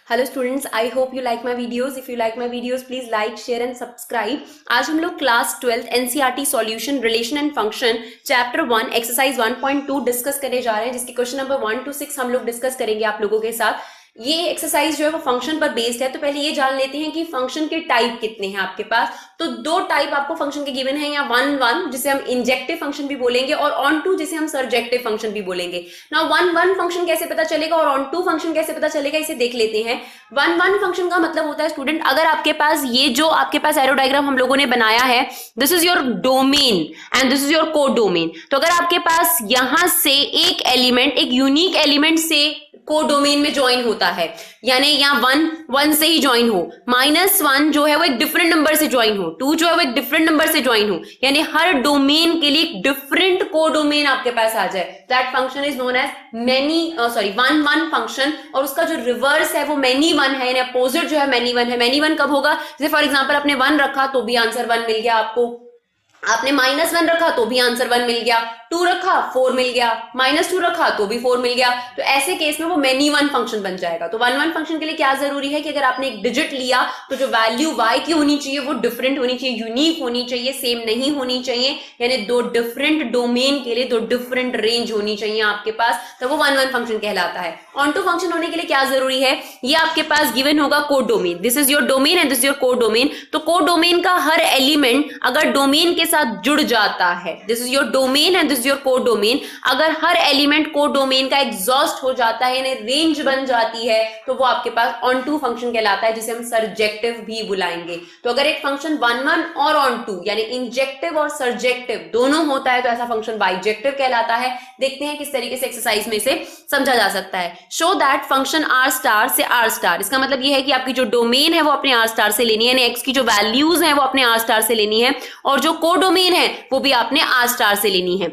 Hello students, I hope you like my videos. If you like my videos please like, share and subscribe. आज हम लोग class 12 NCERT solution relation and function chapter 1 exercise 1.2 discuss करने जा रहे हैं, जिसके question number 1 to 6 हम लोग डिस्कस करेंगे आप लोगों के साथ. ये एक्सरसाइज जो है वो फंक्शन पर बेस्ड है. तो पहले ये जान लेते हैं कि फंक्शन के टाइप कितने हैं आपके पास. तो दो टाइप आपको फंक्शन के गिवन है, या 1 जिसे हम इंजेक्टिव फंक्शन भी बोलेंगे और ऑन टू जिसे हम सरजेक्टिव फंक्शन भी बोलेंगे. नाउ 1 फंक्शन कैसे पता चलेगा और ऑन टू फंक्शन कैसे पता चलेगा, इसे देख लेते हैं. 1 फंक्शन का मतलब होता है स्टूडेंट, अगर आपके पास ये जो आपके पास एरो डायग्राम हम लोगों ने बनाया है, this is your domain and this is your code domain. तो अगर आपके पास यहां से एक एलिमेंट, एक यूनिक एलिमेंट से कोडोमेन में ज्वाइन होता है, यानी यहाँ 1 से ही ज्वाइन हो, -1 जो है वो एक डिफरेंट नंबर से ज्वाइन हो, 2 जो है वो एक डिफरेंट नंबर से ज्वाइन हो, यानी हर डोमेन के लिए एक डिफरेंट कोडोमेन आपके पास आ जाए, that function is known as one function. और उसका जो रिवर्स है वो मैनी वन है, यानी अपोजिट जो है मैनी वन है. मैनी वन कब होगा? जैसे फॉर एग्जांपल आपने 1 रखा तो भी आंसर 1 मिल गया आपको, आपने -1 रखा तो भी आंसर 1 मिल गया, 2 रखा 4 मिल गया, -2 रखा तो भी 4 मिल गया. तो ऐसे केस में वो मेनी वन फंक्शन बन जाएगा. तो 1 फंक्शन के लिए क्या जरूरी है कि अगर आपने एक डिजिट लिया तो जो वैल्यू y की होनी चाहिए वो डिफरेंट होनी चाहिए, यूनिक होनी चाहिए, सेम नहीं होनी चाहिए, यानी दो डिफरेंट डोमेन के लिए दो डिफरेंट रेंज होनी चाहिए आपके पास, तो वो 1 फंक्शन कहलाता है. ऑन टू फंक्शन होने के लिए क्या जरूरी है, ये आपके पास गिवन होगा code domain. This is your domain and this is your code domain. तो कोड डोमेन का हर एलिमेंट अगर डोमेन के साथ जुड़ जाता है, this is your domain and this is your code domain, अगर हर एलिमेंट कोड डोमेन का एग्जॉस्ट हो जाता है, यानी रेंज बन जाती है, तो वो आपके पास ऑन टू फंक्शन कहलाता है, जिसे हम सरजेक्टिव भी बुलाएंगे. तो अगर एक फंक्शन 1 और ऑन टू यानी इंजेक्टिव और सरजेक्टिव दोनों होता है तो ऐसा फंक्शन बाइजेक्टिव कहलाता है. देखते हैं किस तरीके से एक्सरसाइज में इसे समझा जा सकता है. Show that function R star से आर स्टार, इसका मतलब ये है कि आपकी जो डोमेन है वो अपने आर स्टार से लेनी है, यानी एक्स की जो वैल्यूज है वो अपने आर स्टार से लेनी है, और जो कोडोमेन है वो भी आपने आर स्टार से लेनी है,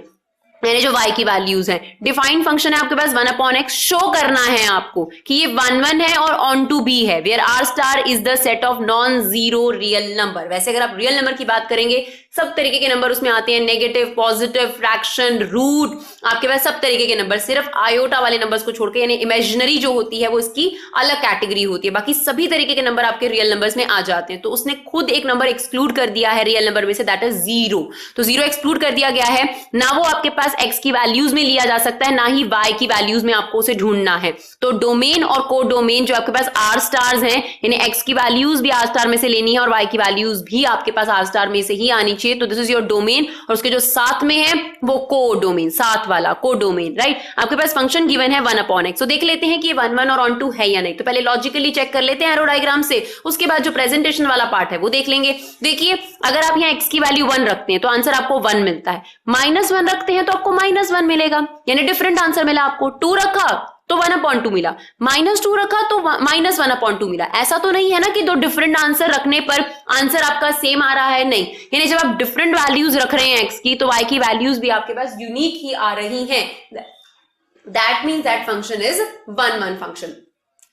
यानी जो y की वैल्यूज हैं. डिफाइंड फंक्शन है आपके पास 1/x. शो करना है आपको कि ये 1 है और ऑन टू भी है, where R star is the set of non zero real number. वैसे अगर आप रियल नंबर की बात करेंगे सब तरीके के नंबर उसमें आते हैं, नेगेटिव, पॉजिटिव, फ्रैक्शन, रूट, आपके पास सब तरीके के नंबर, सिर्फ आयोटा वाले नंबर्स को छोड़कर, यानी इमेजिनरी जो होती है वो इसकी अलग कैटेगरी होती है, बाकी सभी तरीके के नंबर आपके रियल नंबर्स में आ जाते हैं. तो उसने खुद एक नंबर एक्सक्लूड कर दिया है रियल नंबर में से, दैट इज 0. तो 0 एक्सक्लूड कर दिया गया है ना, वो आपके पास x की वैल्यूज में लिया जा सकता है, ना ही y की वैल्यूज में आपको उसे ढूंढना है. तो डोमेन और कोड डोमेन जो आपके पास आर स्टार्स हैं, यानी x की वैल्यूज भी आर स्टार में से लेनी है और y की वैल्यूज भी आपके पास आर स्टार में से ही आनी चाहिए. तो दिस इज योर डोमेन, और उसके जो साथ में है वो कोड डोमेन, साथ वाला कोड डोमेन, राइट. आपके पास फंक्शन गिवन है 1/x. तो देख लेते हैं कि ये 1 और ऑन टू है या नहीं. तो पहले लॉजिकली चेक कर लेते हैं एरो डायग्राम से, उसके बाद जो प्रेजेंटेशन वाला पार्ट है वो देख लेंगे. देखिए, अगर आप यहाँ x की वैल्यू 1 रखते हैं तो आंसर आपको 1 मिलता है, -1 रखते हैं तो आपको -1 मिलेगा, यानी डिफरेंट आंसर मिला आपको. 2 रखा तो 1/2 मिला, -2 रखा तो -1/2 मिला. ऐसा तो नहीं है ना कि दो डिफरेंट आंसर रखने पर आंसर आपका सेम आ रहा है, नहीं. यानी जब आप डिफरेंट वैल्यूज रख रहे हैं x की, तो y की वैल्यूज भी आपके पास यूनिक ही आ रही हैं. That means that function is 1 function.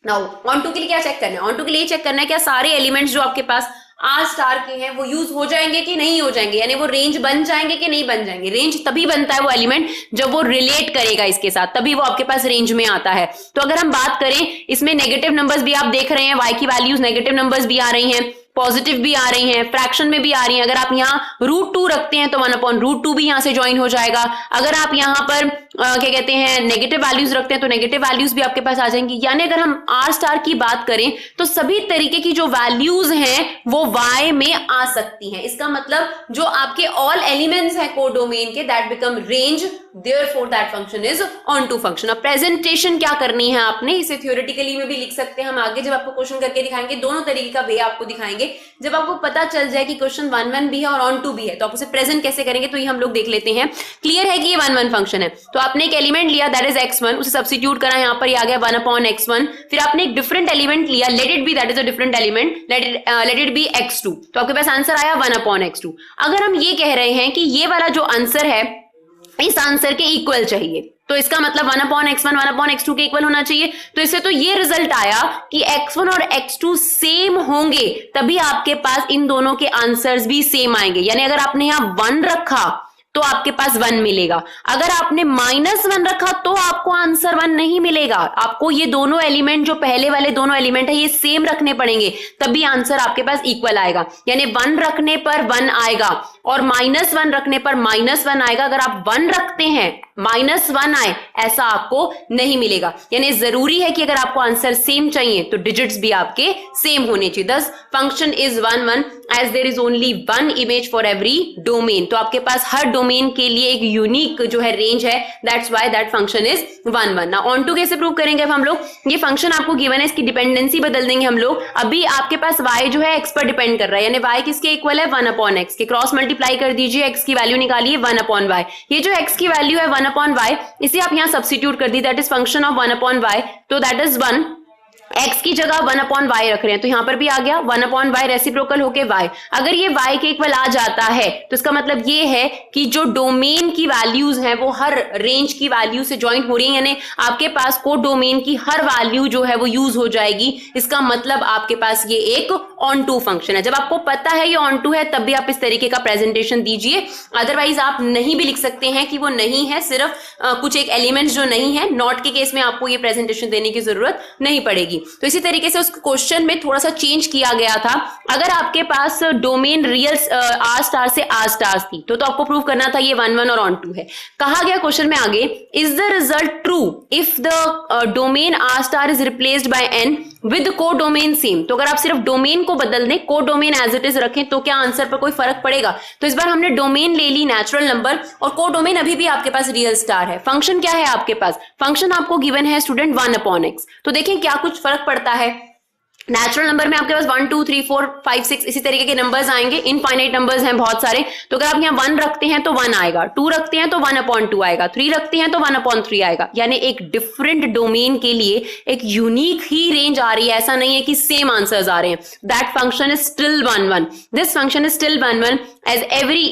Now onto के लिए क्या चेक करना है? ऑन टू के लिए चेक करना है क्या सारे एलिमेंट्स जो आपके पास आर स्टार के हैं वो यूज हो जाएंगे कि नहीं हो जाएंगे, यानी वो रेंज बन जाएंगे कि नहीं बन जाएंगे. रेंज तभी बनता है वो एलिमेंट जब वो रिलेट करेगा इसके साथ, तभी वो आपके पास रेंज में आता है. तो अगर हम बात करें, इसमें नेगेटिव नंबर्स भी आप देख रहे हैं, y की वैल्यूज नेगेटिव नंबर्स भी आ रही हैं, पॉजिटिव भी आ रही हैं, फ्रैक्शन में भी आ रही हैं. अगर आप यहाँ √2 रखते हैं तो 1/√2 भी यहाँ से ज्वाइन हो जाएगा. अगर आप यहाँ पर क्या कहते हैं नेगेटिव वैल्यूज रखते हैं तो नेगेटिव वैल्यूज भी आपके पास आ जाएंगी. यानी अगर हम आर स्टार की बात करें तो सभी तरीके की जो वैल्यूज हैं वो y में आ सकती हैं. इसका मतलब जो आपके ऑल एलिमेंट्स हैं कोड डोमेन के, that become range, therefore that function is onto function. अब प्रेजेंटेशन क्या करनी है आपने, इसे थ्योरेटिकली में भी लिख सकते हैं हम आगे, जब आपको क्वेश्चन करके दिखाएंगे, दोनों तरीके का वे आपको दिखाएंगे. जब आपको पता चल जाए कि क्वेश्चन 1 भी है और ऑन टू भी है, तो आप उसे प्रेजेंट कैसे करेंगे तो ये हम लोग देख लेते हैं. क्लियर है कि ये 1 फंक्शन है. तो आपने एक एलिमेंट लिया दैट इज x1, उसे सब्स्टिट्यूट करा, यहाँ पर ये आ गया 1/x1. फिर आपने एक डिफरेंट एलिमेंट लिया, let it be that is a different element, let it be x2, तो आपके पास आंसर आया 1/x2. अगर हम ये कह रहे हैं कि ये वाला जो आंसर है इस आंसर के इक्वल चाहिए, तो इसका मतलब 1/x1 1/x2 के इक्वल होना चाहिए. तो इससे तो ये रिजल्ट आया कि x1 और x2 सेम होंगे, तभी आपके पास इन दोनों के आंसर्स भी सेम आएंगे. यानी अगर आपने यहाँ 1 रखा तो आपके पास 1 मिलेगा। अगर आपने -1 रखा तो आपको आंसर 1 नहीं मिलेगा। आपको ये दोनों एलिमेंट, जो पहले वाले दोनों एलिमेंट है, ये सेम रखने पड़ेंगे, तभी आंसर आपके पास इक्वल आएगा। यानी 1 रखने पर 1 आएगा और -1 रखने पर -1 आएगा। अगर आप 1 रखते हैं -1 आए, ऐसा आपको नहीं मिलेगा। यानी जरूरी है कि अगर आपको आंसर सेम चाहिए तो डिजिट्स भी आपके सेम होने चाहिए। Thus function is 1 1 as there is only 1 image for every domain. तो आपके पास हर डोमेन के लिए एक यूनिक जो है रेंज है, that's why that function is 1 1। Now onto कैसे प्रूव करेंगे अब हम लोग? ये फंक्शन आपको गिवन है, इसकी डिपेंडेंसी बदल देंगे हम लोग। अभी आपके पास y जो है x पर डिपेंड कर रहा है, यानी y किसके इक्वल है? 1/x के। क्रॉस मल्टीप्लाई कर दीजिए, x की वैल्यू निकालिए 1/y। ये जो x की वैल्यू है 1/y, इसे आप यहां सब्स्टिट्यूट कर दी, that is function of 1/y, तो दैट इज 1। x की जगह 1/y रख रहे हैं तो यहां पर भी आ गया 1/y रेसिप्रोकल होके y। अगर ये y के इक्वल आ जाता है तो इसका मतलब ये है कि जो डोमेन की वैल्यूज हैं वो हर रेंज की वैल्यू से ज्वाइन हो रही है, यानी आपके पास कोड डोमेन की हर वैल्यू जो है वो यूज हो जाएगी। इसका मतलब आपके पास ये एक ऑन टू फंक्शन है। जब आपको पता है ये ऑन टू है तब भी आप इस तरीके का प्रेजेंटेशन दीजिए, अदरवाइज आप नहीं भी लिख सकते हैं कि वो नहीं है, सिर्फ कुछ एक एलिमेंट्स जो नहीं है। नॉट के केस में आपको ये प्रेजेंटेशन देने की जरूरत नहीं पड़ेगी। तो इसी तरीके से उस क्वेश्चन में थोड़ा सा चेंज किया गया था। अगर आपके पास डोमेन रियल आर स्टार से आर स्टार थी तो आपको प्रूव करना था ये 1 1 और ऑन टू है। कहा गया क्वेश्चन में आगे, is the result true if the domain R star is replaced by N with codomain same. तो अगर आप सिर्फ डोमेन को बदल दें, को डोमेन एज इट इज रखें, तो क्या आंसर पर कोई फर्क पड़ेगा? तो इस बार हमने डोमेन ले ली नेचुरल नंबर और को डोमेन अभी भी आपके पास रियल स्टार है। फंक्शन क्या है आपके पास? फंक्शन आपको गिवन है स्टूडेंट 1/x। तो देखें क्या कुछ फर्क पड़ता है। नेचुरल नंबर में आपके पास 1 2 3 4 5 6 इसी तरीके के नंबर्स आएंगे, इनफाइनाइट नंबर्स हैं बहुत सारे। तो अगर आप यहाँ 1 रखते हैं तो 1 आएगा, 2 रखते हैं तो 1/2 आएगा, 3 रखते हैं तो 1/3 आएगा। यानी एक डिफरेंट डोमेन के लिए एक यूनिक ही रेंज आ रही है, ऐसा नहीं है कि सेम आंसर्स आ रहे हैं। That function is still 1 1। This function is still 1 1 as every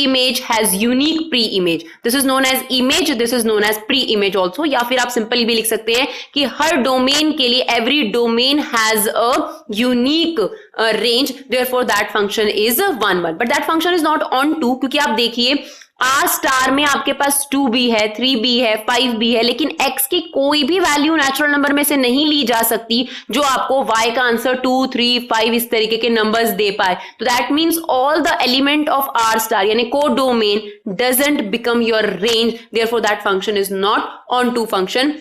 image has unique pre-image. This is known as image, this is known as pre-image also। या फिर आप सिंपली भी लिख सकते हैं कि हर डोमेन के लिए every domain has a unique range, therefore that function is 1 1। but that function is not on 2, क्योंकि आप देखिए आर स्टार में आपके पास 2 भी है, 3 भी है, 5 भी है, लेकिन x की कोई भी वैल्यू नेचुरल नंबर में से नहीं ली जा सकती जो आपको y का आंसर 2 3 5 इस तरीके के नंबर्स दे पाए। तो that means all the element of R star यानी codomain doesn't become your range, therefore that function is not onto function.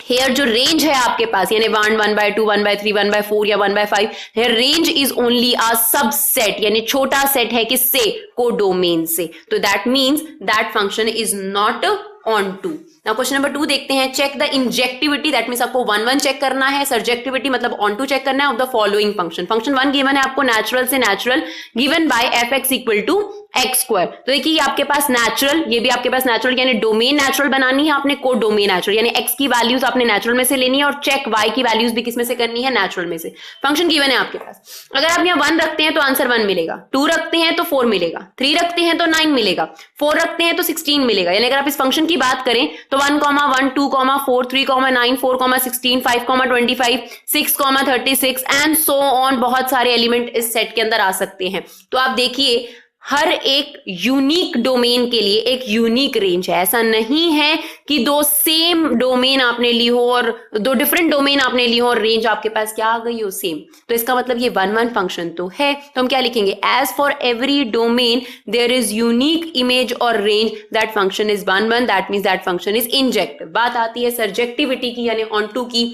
Here जो रेंज है आपके पास यानी 1 1/2 1/3 1/4 या 1/5, here range is only a subset, यानी छोटा सेट है किससे? कोडोमेन से। तो that means that function is not onto. Now question number 2 देखते हैं। Check the injectivity, that means आपको 1 1 चेक करना है, सब्जेक्टिविटी मतलब ऑन टू चेक करना है of the following function. Function 1 given है आपको नेचुरल से natural, given by fx equal to x²। तो देखिए ये आपके पास नेचुरल, ये भी आपके पास नेचुरल, यानी डोमेन नेचुरल बनानी है आपने, को डोमेन नेचुरल, यानी x की वैल्यूज आपने नेचुरल में से लेनी है और चेक y की वैल्यूज भी किस में से करनी है? नेचुरल में से। फंक्शन गिवन है आपके पास। अगर आप यहाँ 1 रखते हैं तो आंसर 1 मिलेगा, 2 रखते हैं तो 4 मिलेगा, 3 रखते हैं तो 9 मिलेगा, 4 रखते हैं तो 16 मिलेगा। यानी अगर आप इस फंक्शन की बात करें तो 1 1 2 4 3 9 4 16 5 25 6 36 एंड सो ऑन, बहुत सारे एलिमेंट इस सेट के अंदर आ सकते हैं। तो आप देखिए हर एक यूनिक डोमेन के लिए एक यूनिक रेंज है। ऐसा नहीं है कि 2 सेम डोमेन आपने ली हो और 2 डिफरेंट डोमेन आपने ली हो और रेंज आपके पास क्या आ गई हो? सेम। तो इसका मतलब ये 1 1 फंक्शन तो है। तो हम क्या लिखेंगे? As for every domain there is unique image और range, that function is 1 1, that means that function is injective. बात आती है सब्जेक्टिविटी की यानी ऑन टू की।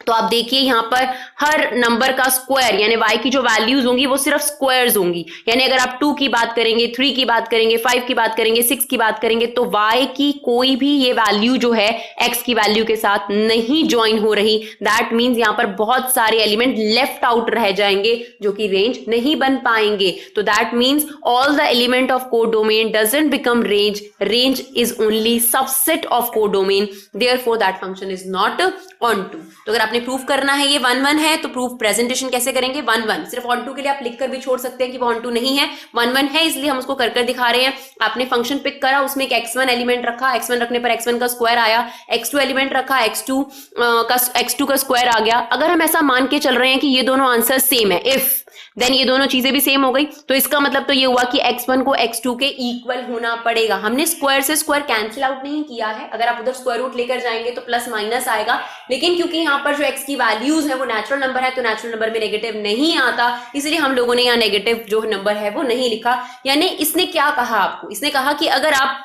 तो आप देखिए यहाँ पर हर नंबर का स्क्वायर यानी y की जो वैल्यूज होंगी वो सिर्फ स्क्वायर्स होंगी। यानी अगर आप 2 की बात करेंगे, 3 की बात करेंगे, 5 की बात करेंगे, 6 की बात करेंगे तो y की कोई भी ये वैल्यू जो है x की वैल्यू के साथ नहीं ज्वाइन हो रही। दैट मीन्स यहाँ पर बहुत सारे एलिमेंट लेफ्ट आउट रह जाएंगे जो कि रेंज नहीं बन पाएंगे। तो that means all the element of codomain doesn't become range, range is only subset of codomain, therefore that function is not onto. तो अगर आपने प्रूफ करना है ये 1 1 है तो प्रूफ प्रेजेंटेशन कैसे करेंगे? 1 1 सिर्फ ऑन टू के लिए आप लिखकर भी छोड़ सकते हैं कि वो ऑन टू नहीं है, 1 1 है इसलिए हम उसको कर दिखा रहे हैं। आपने फंक्शन पिक करा, उसमें एक x1 एलिमेंट रखा, x1 रखने पर x1 का स्क्वायर आया, x2 एलिमेंट रखा, x2 का स्क्वायर आ गया। अगर हम ऐसा मान के चल रहे हैं कि ये दोनों आंसर सेम है, इफ देन ये दोनों चीजें भी सेम हो गई, तो इसका मतलब तो ये हुआ कि x1 को x2 के इक्वल होना पड़ेगा। हमने स्क्वायर से स्क्वायर कैंसिल आउट नहीं किया है, अगर आप उधर स्क्वायर रूट लेकर जाएंगे तो प्लस माइनस आएगा, लेकिन क्योंकि यहाँ पर जो x की वैल्यूज है वो नेचुरल नंबर है तो नेचुरल नंबर में नेगेटिव नहीं आता, इसलिए हम लोगों ने यहाँ नेगेटिव जो नंबर है वो नहीं लिखा। यानी इसने क्या कहा आपको, इसने कहा कि अगर आप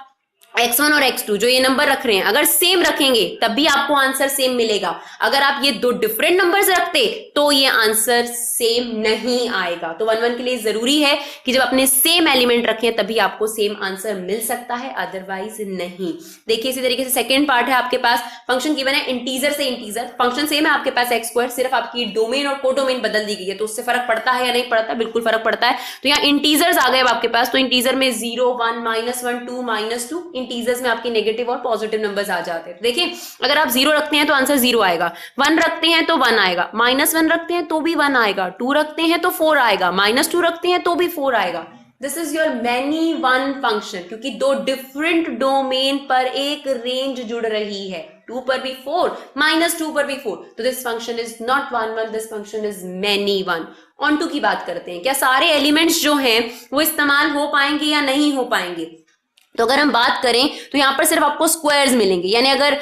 x1 और x2 जो ये नंबर रख रहे हैं अगर सेम रखेंगे तब भी आपको आंसर सेम मिलेगा, अगर आप ये दो डिफरेंट नंबर्स रखते तो ये आंसर सेम नहीं आएगा। तो 1 1 के लिए जरूरी है कि जब अपने सेम एलिमेंट रखें तभी आपको सेम आंसर मिल सकता है, अदरवाइज नहीं। देखिए इसी तरीके से सेकंड पार्ट है आपके पास, फंक्शन गिवन है इंटीजर से इंटीजर, फंक्शन सेम है आपके पास एक्स स्क्वायर, सिर्फ आपकी डोमेन और कोडोमेन बदल दी गई है, तो उससे फर्क पड़ता है या नहीं पड़ता, बिल्कुल फर्क पड़ता है। तो यहाँ इंटीजर्स आ गए आपके पास, तो इंटीजर में 0 1 -1 2 -2, इंटीजर्स में आपके नेगेटिव और पॉजिटिव नंबर्स आ जाते हैं। तो देखिए अगर आप 0 रखते हैं तो आंसर 0 आएगा, 1 रखते हैं तो 1 आएगा, -1 रखते हैं तो भी 1 आएगा, 2 रखते हैं तो 4 आएगा, -2 रखते हैं तो भी 4 आएगा। This is your many one function, क्योंकि दो डिफरेंट डोमेन पर एक रेंज जुड़ रही है, 2 पर भी 4 -2 पर भी 4, तो this function is not 1 1, this function is many one. Onto की बात करते हैं, क्या सारे एलिमेंट्स जो हैं वो इस्तेमाल हो पाएंगे या नहीं हो पाएंगे। तो अगर हम बात करें तो यहां पर सिर्फ आपको स्क्वायर्स मिलेंगे, यानी अगर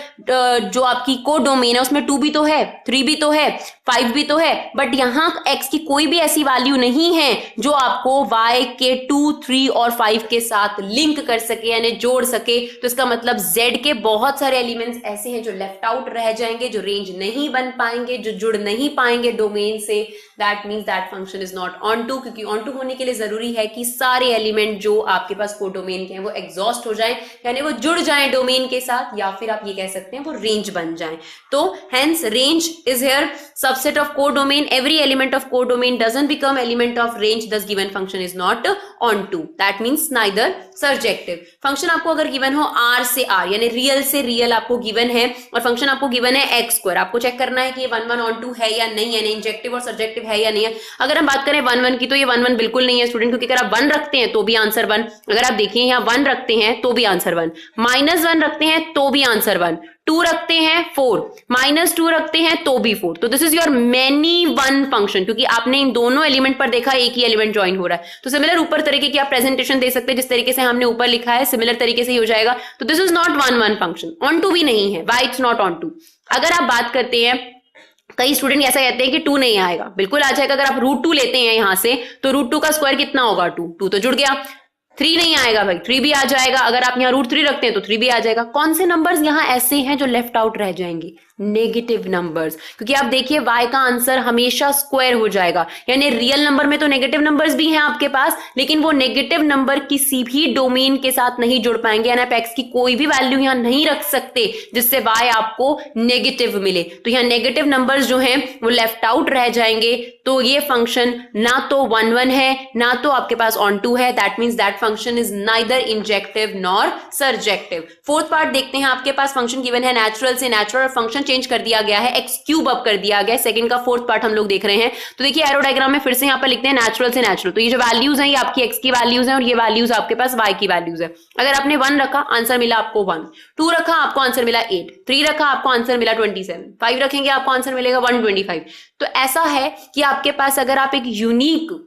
जो आपकी कोडोमेन है उसमें 2 भी तो है, 3 भी तो है, 5 भी तो है, बट यहां x की कोई भी ऐसी वैल्यू नहीं है जो आपको y के 2 3 और 5 के साथ लिंक कर सके यानी जोड़ सके। तो इसका मतलब z के बहुत सारे एलिमेंट्स ऐसे हैं जो लेफ्ट आउट रह जाएंगे, जो रेंज नहीं बन पाएंगे, जो जुड़ नहीं पाएंगे डोमेन से। That means that function is not onto, क्योंकि ऑन टू होने के लिए जरूरी है कि सारे एलिमेंट जो आपके पास कोडोमेन के हैं वो एग्जॉस्ट हो जाएं, यानी वो जुड़ जाएं डोमेन के साथ, या फिर आप ये कह सकते हैं वो रेंज बन जाएं। तो hence range is here subset of codomain, every element of codomain doesn't become element of range, thus given function is not onto. That means neither surjective. Function आपको अगर गिवन हो r से r यानी real से real आपको given है, और function आपको गिवन है एक्स स्क्वायर, आपको चेक करना है कि ये 1 1 ऑन टू है या नहीं, यानी इंजेक्टिव और सर्जेक्टिव है या नहीं है। अगर हम बात करें 1 1 की तो ये 1 1 बिल्कुल नहीं है स्टूडेंट, क्योंकि अगर आप 1 रखते हैं तो भी आंसर 1, अगर आप देखिए यहाँ 1 रखते हैं तो भी आंसर 1, -1 रखते हैं तो भी आंसर 1, 2 रखते हैं 4, -2 रखते हैं तो भी 4। तो this is your many one function, क्योंकि आपने इन दोनों एलिमेंट पर देखा एक ही एलिमेंट ज्वाइन हो रहा है। तो सिमिलर ऊपर तरीके की आप प्रेजेंटेशन दे सकते हैं, जिस तरीके से हमने ऊपर लिखा है सिमिलर तरीके से ही हो जाएगा। तो this is not 1 1 function, onto भी नहीं है, why it's not onto. अगर आप बात करते हैं, कई स्टूडेंट ऐसा कहते हैं कि 2 नहीं आएगा, बिल्कुल आ जाएगा। अगर आप √2 लेते हैं यहां से तो √2 का स्क्वायर कितना होगा, 2 तो जुड़ गया। 3 नहीं आएगा भाई, 3 भी आ जाएगा, अगर आप यहाँ √3 रखते हैं तो 3 भी आ जाएगा। कौन से नंबर्स यहाँ ऐसे हैं जो लेफ्ट आउट रह जाएंगे, नेगेटिव नंबर्स, क्योंकि आप देखिए y का आंसर हमेशा स्क्वायर हो जाएगा, यानी रियल नंबर में तो नेगेटिव नंबर्स भी हैं आपके पास, लेकिन वो नेगेटिव नंबर किसी भी डोमेन के साथ नहीं जुड़ पाएंगे, यानी आप x की कोई भी वैल्यू यहाँ नहीं रख सकते जिससे y आपको नेगेटिव मिले। तो यहाँ नेगेटिव नंबर्स जो हैं वो लेफ्ट आउट रह जाएंगे। तो ये फंक्शन ना तो 1 1 है ना तो आपके पास ऑन टू है, that means that function is neither injective nor surjective. Fourth part देखते हैं, आपके पास फंक्शन गिवन है नेचुरल से नेचुरल, फंक्शन चेंज कर दिया गया है, एक्स क्यूब अप कर दिया गया है। सेकंड का फोर्थ पार्ट हम लोग देख रहे हैं। तो देखिए एरो डायग्राम में फिर से यहाँ पर लिखते हैं नेचुरल से नेचुरल, तो ये जो वैल्यूज हैं ये आपकी एक्स की वैल्यूज हैं और ये वैल्यूज आपके पास वाई की वैल्यूज है। अगर आपने 1 रखा आंसर मिला आपको 1, 2 रखा आपको आंसर मिला 8, 3 रखा आपको आंसर मिला 27, 5 रखेंगे आपको आंसर मिलेगा 125। तो ऐसा है कि आपके पास अगर आप एक यूनिक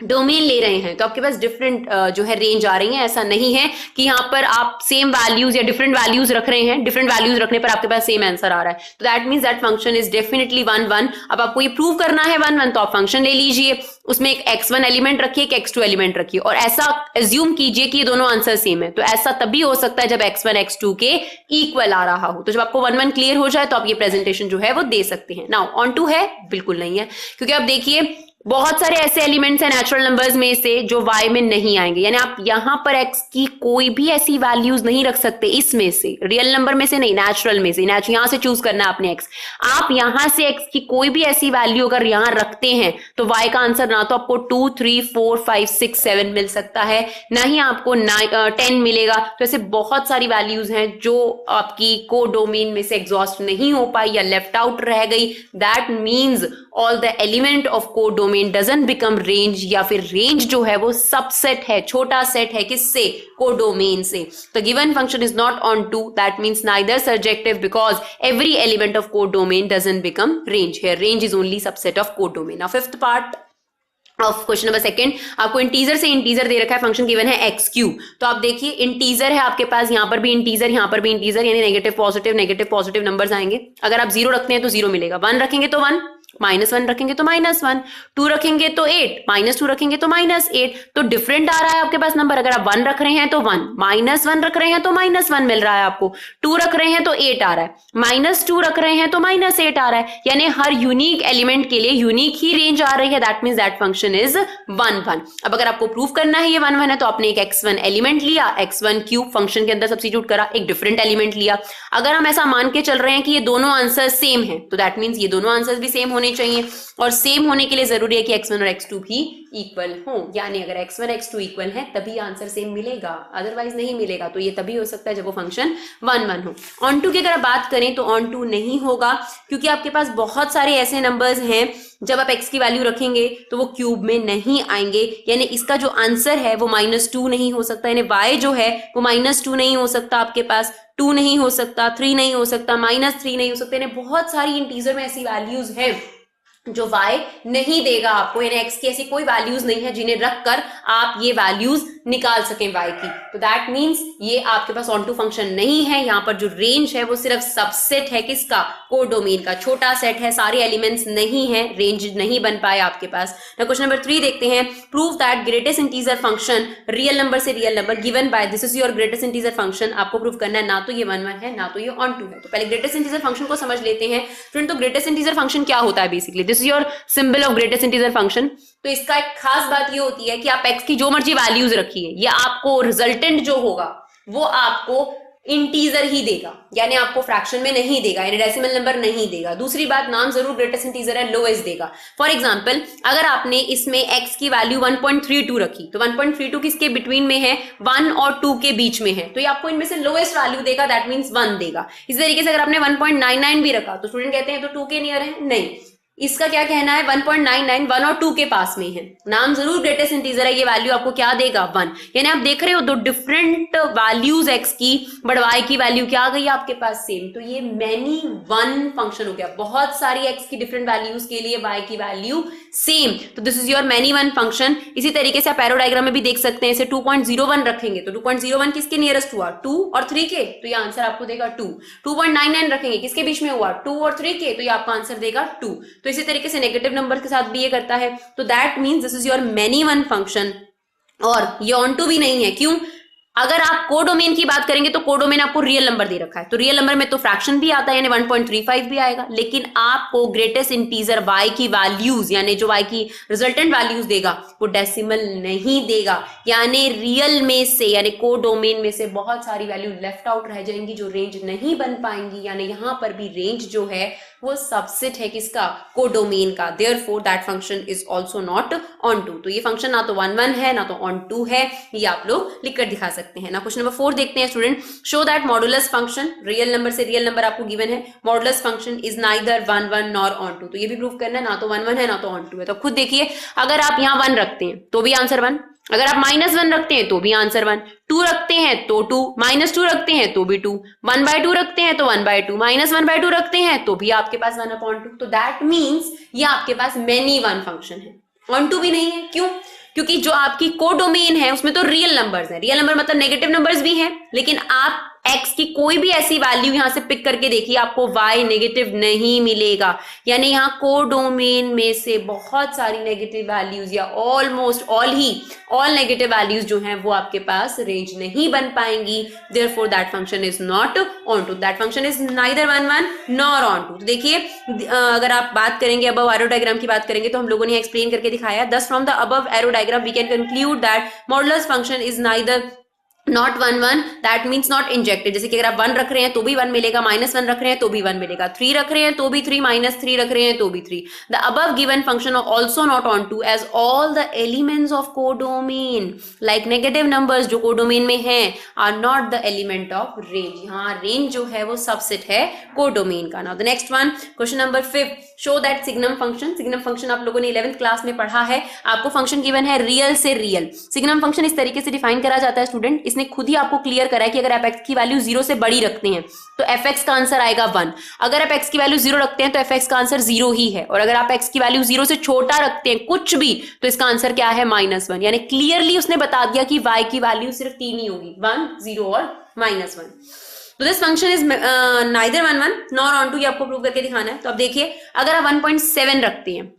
डोमेन ले रहे हैं तो आपके पास डिफरेंट जो है रेंज आ रही है। ऐसा नहीं है कि यहाँ पर आप सेम वैल्यूज या डिफरेंट वैल्यूज रख रहे हैं, डिफरेंट वैल्यूज रखने पर आपके पास सेम आंसर आ रहा है। तो that means that function is definitely 1 1। अब आपको ये प्रूव करना है 1 1, तो आप फंक्शन ले लीजिए, उसमें एक x1 एलिमेंट रखिए, एक x2 एलिमेंट रखिए, और ऐसा एज्यूम कीजिए कि ये दोनों आंसर सेम है। तो ऐसा तभी हो सकता है जब x1 x2 के इक्वल आ रहा हो। तो जब आपको 1 1 क्लियर हो जाए तो आप ये प्रेजेंटेशन जो है वो दे सकते हैं। नाउ ऑन टू है, बिल्कुल नहीं है, क्योंकि आप देखिए बहुत सारे ऐसे एलिमेंट्स हैं नेचुरल नंबर्स में से जो y में नहीं आएंगे, यानी आप यहां पर x की कोई भी ऐसी वैल्यूज नहीं रख सकते इसमें से, रियल नंबर में से नहीं, नेचुरल में से। यहां से चूज करना है आपने x, आप यहां से x की कोई भी ऐसी वैल्यू अगर यहां रखते हैं तो y का आंसर ना तो आपको 2 3 4 5 6 7 मिल सकता है, ना ही आपको 10 मिलेगा। तो ऐसे बहुत सारी वैल्यूज हैं जो आपकी कोडोमेन में से एग्जॉस्ट नहीं हो पाई या लेफ्ट आउट रह गई। That means all the element of codomain doesn't become range, या फिर रेंज जो है वो सबसेट है, छोटा सेट है किससे, कोडोमेन से। तो given function is not onto, that means neither surjective, because every element of codomain doesn't become range. Here range is only subset of codomain. Now fifth part, of question number second, आपको integer से integer दे रखा है, function given है X cube. तो आप देखिए integer है आपके पास, यहाँ पर भी इंटीजर, यहाँ पर भी इंटीजर, यानी नेगेटिव पॉजिटिव नंबर्स आएंगे। अगर आप 0 रखते हैं तो 0 मिलेगा, 1 रखेंगे तो 1, -1 रखेंगे तो -1, 2 रखेंगे तो 8, -2 रखेंगे तो -8। तो डिफरेंट आ रहा है आपके पास नंबर। अगर आप 1 रख रहे हैं तो 1, -1 रख रहे हैं तो -1 मिल रहा है आपको, 2 रख रहे हैं तो 8 आ रहा है, -2 रख रहे हैं तो -8 आ रहा है। यानी हर यूनिक एलिमेंट के लिए यूनिक ही रेंज आ रही है। That means that function is 1 1। अब अगर आपको प्रूव करना है ये 1 1 है, तो आपने एक x1 एलिमेंट लिया, x1 क्यूब फंक्शन के अंदर सब्स्टिट्यूट करा, एक डिफरेंट एलिमेंट लिया। अगर हम ऐसा मान के चल रहे हैं कि ये दोनों आंसर सेम है, तो दैट मींस ये दोनों आंसर्स भी सेम होने चाहिए, और सेम होने के लिए जरूरी है कि x1 और x2 भी इक्वल हो। यानी अगर x1 x2 इक्वल है तभी आंसर सेम मिलेगा, अदरवाइज नहीं मिलेगा। तो ये तभी हो सकता है जब वो फंक्शन 1 1 हो। ऑन टू की अगर बात करें तो ऑन टू नहीं होगा, क्योंकि आपके पास बहुत सारे ऐसे नंबर्स हैं जब आप x की वैल्यू रखेंगे तो वो क्यूब में नहीं आएंगे। यानी इसका जो आंसर है वो -2 नहीं हो सकता, यानी y जो है वो -2 नहीं हो सकता, आपके पास 2 नहीं हो सकता, 3 नहीं हो सकता, -3 नहीं हो सकता। यानी बहुत सारी इंटीजर में ऐसी वैल्यूज हैं जो y नहीं देगा आपको, यानी x की ऐसी कोई वैल्यूज नहीं है जिन्हें रखकर आप ये वैल्यूज निकाल सकें y की। तो दैट मींस ये आपके पास ऑन टू फंक्शन नहीं है। यहाँ पर जो रेंज है वो सिर्फ सबसेट है किसका, कोडोमेन का, छोटा सेट है, सारे एलिमेंट्स नहीं है, रेंज नहीं बन पाए आपके पास। क्वेश्चन नंबर 3 देखते हैं। Prove that greatest integer function real number से real number given by, this is your greatest integer function. आपको प्रूव करना है, ना तो ये 1 1 है ना तो ये ऑन टू है। तो पहले ग्रेटेस्ट इंटीजर फंक्शन को समझ लेते हैं फ्रेंड। तो ग्रेटेस्ट इंटीजर फंक्शन क्या होता है basically, this is your symbol of greatest integer function. तो इसका एक खास बात ये होती है कि आप x की जो मर्जी वैल्यूज रखिए, ये आपको रिजल्टेंट जो होगा वो आपको इंटीजर ही देगा, यानी आपको फ्रैक्शन में नहीं देगा, यानी डेसिमल नंबर नहीं देगा। दूसरी बात, नाम जरूर ग्रेटेस्ट इंटीजर है, लोएस्ट देगा। फॉर एग्जांपल अगर आपने इसमें x की वैल्यू 1.32 रखी, तो 1.32 किसके बिटवीन में है, 1 और 2 के बीच में है, तो ये आपको इनमें से लोएस्ट वैल्यू देगा, दैट मींस 1 देगा। इसी तरीके से अगर आपने 1.99 भी रखा तो स्टूडेंट कहते हैं तो 2 के नियर है, नहीं, इसका क्या कहना है, 1.99 1 और 2 के पास में है। नाम जरूर ग्रेटेस्ट इंटीजर है, ये वैल्यू आपको क्या देगा, 1। यानी आप देख रहे हो दो डिफरेंट वैल्यूज x की, बट y की वैल्यू क्या आ गई आपके पास, सेम। तो ये मैनी वन फंक्शन हो गया, बहुत सारी x की डिफरेंट वैल्यूज के लिए y की वैल्यू सेम। तो this is your many one function. इसी तरीके से आप एरो डायग्राम में भी देख सकते हैं, इसे 2.01 रखेंगे तो 2.01 किसके नियरेस्ट हुआ, 2 और 3 के, तो ये आंसर आपको देगा 2। 2.99 रखेंगे किसके बीच में हुआ, 2 और 3 के, तो ये आपका आंसर देगा 2। तो इसी तरीके से नेगेटिव नंबर के साथ भी ये करता है। तो that means this is your many one function. और ये ऑन टू भी नहीं है, क्यों, अगर आप कोडोमेन की बात करेंगे तो कोडोमेन आपको रियल नंबर दे रखा है, तो रियल नंबर में तो फ्रैक्शन भी आता है, यानी 1.35 भी आएगा, लेकिन आपको ग्रेटेस्ट इंटीजर y की वैल्यूज, यानी जो y की रिजल्टेंट वैल्यूज देगा वो डेसिमल नहीं देगा, यानी रियल में से, यानी कोडोमेन में से बहुत सारी वैल्यू लेफ्ट आउट रह जाएंगी जो रेंज नहीं बन पाएंगी। यानी यहां पर भी रेंज जो है वो सबसेट है किसका, कोडोमेन का। Therefore that function is also not onto. तो ये फंक्शन ना तो 1 1 है ना तो ऑन टू है, ये आप लोग लिखकर दिखा सकते हैं ना। क्वेश्चन नंबर 4 देखते हैं student. Show that modulus function, real number से रियल नंबर आपको गिवन है, modulus function is neither 1 1 nor onto. तो ये भी प्रूव करना है, ना तो 1 1 है ना तो ऑन टू है। तो खुद देखिए, अगर आप यहाँ 1 रखते हैं तो भी आंसर 1, अगर आप -1 रखते हैं तो भी आंसर 1, 2 रखते हैं तो 2, -2 रखते हैं तो भी 2, 1/2 रखते हैं तो 1/2, -1/2 रखते हैं तो भी आपके पास 1/2। तो दैट मींस ये आपके पास मेनी वन फंक्शन है, ऑन टू भी नहीं है। क्यों, क्योंकि जो आपकी कोडोमेन है उसमें तो रियल नंबर्स हैं, रियल नंबर मतलब नेगेटिव नंबर्स भी हैं, लेकिन आप x की कोई भी ऐसी वैल्यू यहां से पिक करके देखिए, आपको y नेगेटिव नहीं मिलेगा। यानी यहाँ कोडोमेन में से बहुत सारी नेगेटिव वैल्यूज या ऑलमोस्ट ऑल नेगेटिव वैल्यूज जो हैं वो आपके पास रेंज नहीं बन पाएंगी। Therefore that function is not onto, that function is neither 1 1 nor onto. तो देखिए, अगर आप बात करेंगे अबव एरो डायग्राम की बात करेंगे तो हम लोगों ने एक्सप्लेन करके दिखाया, thus from the above arrow diagram we can conclude that modulus function is neither not 1 1, that means not injected. जैसे कि अगर आप 1 रख रहे हैं तो भी 1 मिलेगा, -1 रख रहे हैं तो भी 1 मिलेगा, 3 रख रहे हैं तो भी 3, -3 रख रहे हैं तो भी 3। The above given function also not onto as all the elements of codomain like negative numbers जो कोडोमेन में हैं are not the element of range. यहाँ रेंज जो है वो सबसेट है कोडोमेन का। Now the next one, question number 5, show that signum function, signum function आप लोगों ने 11th क्लास में पढ़ा है, आपको फंक्शन गिवन है रियल से रियल। सिग्नम फंक्शन इस तरीके से डिफाइन करा जाता है स्टूडेंट, इसने खुद ही आपको क्लियर करा है कि अगर आप x की वैल्यू 0 से बड़ी रखते हैं तो fx का आंसर आएगा 1। अगर आप x की वैल्यू 0 रखते हैं तो fx का आंसर 0 ही है, और अगर आप x की वैल्यू 0 से छोटा रखते हैं कुछ भी तो इसका आंसर क्या है -1। यानी क्लियरली उसने बता दिया कि y की वैल्यू सिर्फ 3 ही होगी, 1, 0 और -1। तो this function is neither 1 1 nor onto, ये आपको प्रूव करके दिखाना है। तो अब देखिए अगर आप 1.7 रखते हैं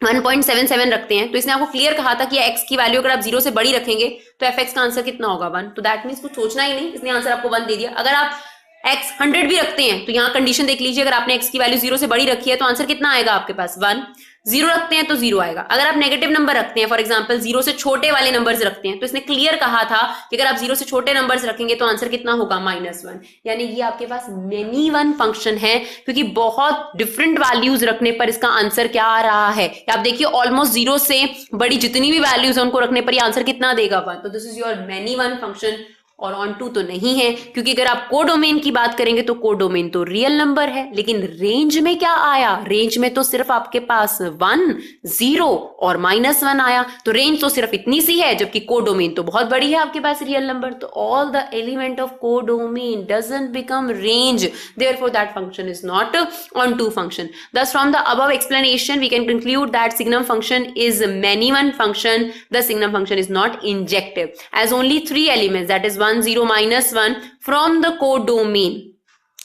1.77 रखते हैं तो इसने आपको क्लियर कहा था कि x की वैल्यू अगर आप 0 से बड़ी रखेंगे तो fx का आंसर कितना होगा 1। तो दैट मीन्स कुछ सोचना ही नहीं, इसने आंसर आपको 1 दे दिया। अगर आप x 100 भी रखते हैं तो यहाँ कंडीशन देख लीजिए, अगर आपने x की वैल्यू 0 से बड़ी रखी है तो आंसर कितना आएगा आपके पास 1। 0 रखते हैं तो 0 आएगा। अगर आप नेगेटिव नंबर रखते हैं, फॉर एग्जांपल 0 से छोटे वाले नंबर्स रखते हैं, तो इसने क्लियर कहा था कि अगर आप 0 से छोटे नंबर्स रखेंगे तो आंसर कितना होगा -1। यानी ये आपके पास मेनी वन फंक्शन है, क्योंकि बहुत डिफरेंट वैल्यूज रखने पर इसका आंसर क्या आ रहा है। आप देखिए ऑलमोस्ट 0 से बड़ी जितनी भी वैल्यूज है उनको रखने पर ये आंसर कितना देगा 1। तो this is your many one function. और ऑन टू तो नहीं है, क्योंकि अगर आप कोडोमेन की बात करेंगे तो कोडोमेन तो रियल नंबर है, लेकिन रेंज में क्या आया, रेंज में तो सिर्फ आपके पास 1, 0 और -1 आया। तो रेंज तो सिर्फ इतनी सी है, जबकि कोडोमेन तो बहुत बड़ी है आपके पास रियल नंबर। तो all the element of codomain doesn't become range, therefore that function is not onto function. Thus from the above explanation we can conclude that signum function is many one function. The signum function is not injective, as only 3 elements, that is 1, 0, -1 from the codomain।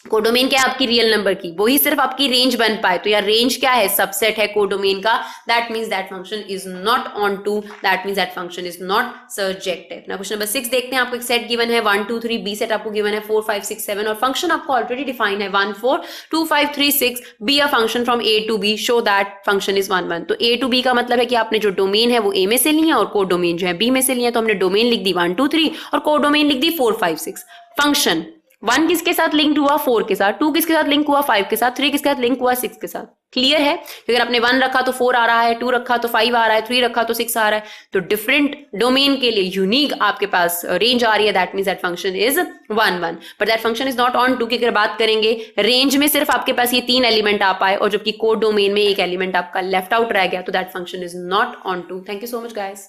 Codomain क्या है आपकी real number की, वही सिर्फ आपकी range बन पाए। तो यार रेंज क्या है, सबसेट है कोडोमेन का। That means that function is not onto, that means that function is not surjective. ना क्वेश्चन नंबर 6 देखते हैं। आपको एक सेट गिवन है 1 2 3, बी सेट आपको गिवन है 4 5 6 7, और फंक्शन आपको ऑलरेडी डिफाइन है 1 4 2 5 3 6, B a function from A to B, show that function is 1 1। तो ए टू बी का मतलब है कि आपने जो डोमेन है वो ए में से लिया और कोडोमेन जो है बी में से लिया। तो हमने डोमेन लिख दी 1 2 3 और कोडोमेन लिख दी 4 5 6। फंक्शन 1 किसके साथ लिंक हुआ 4 के साथ, 2 किसके साथ लिंक हुआ 5 के साथ, 3 किसके साथ लिंक हुआ 6 के साथ। क्लियर है? अगर आपने 1 रखा तो 4 आ रहा है, 2 रखा तो 5 आ रहा है, 3 रखा तो 6 आ रहा है। तो डिफरेंट डोमेन के लिए यूनिक आपके पास रेंज आ रही है। That means that function is 1 1, but that function is not onto की अगर बात करेंगे, रेंज में सिर्फ आपके पास ये 3 एलिमेंट आ पाए, और जबकि कोड डोमेन में एक एलिमेंट आपका लेफ्ट आउट रह गया, तो that function is not onto. Thank you so much guys.